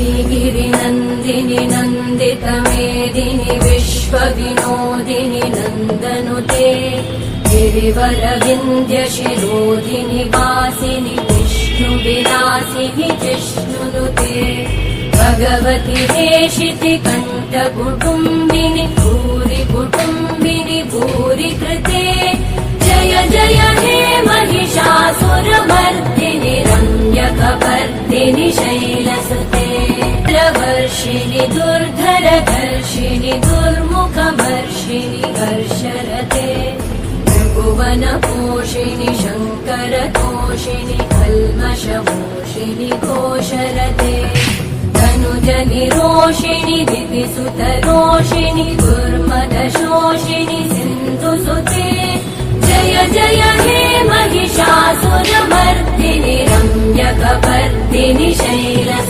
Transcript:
श्रीगिरिनन्दिनि नन्दितमेदिनि विश्वविनोदिनि नन्दनुते गिरिवरविन्द्यशिरोधिनि वासिनि विष्णुविलासिनि जिष्णुनुते भगवति हेशिति कण्ठकुटुम्बिनि भूरि कुटुम्बिनि भूरि कृते जय जय हे महिषासुरमर्दिनि रम्यकपर्दिनि शैलसुते वर्षिणि दुर्धरधर्षिणि दुर्मुखमर्षिणि हर्षरते भुवनपोषिणि शङ्करतोषिणि कल्मषमोषिणि घोषरते धनुजनिरोषिणि दितिसुतरोषिणि दुर्मदशोषिणि सिन्धुसुते जय जय हे महिषासुरमर्दिनि रम्यकपर्दिनि शैलसुते।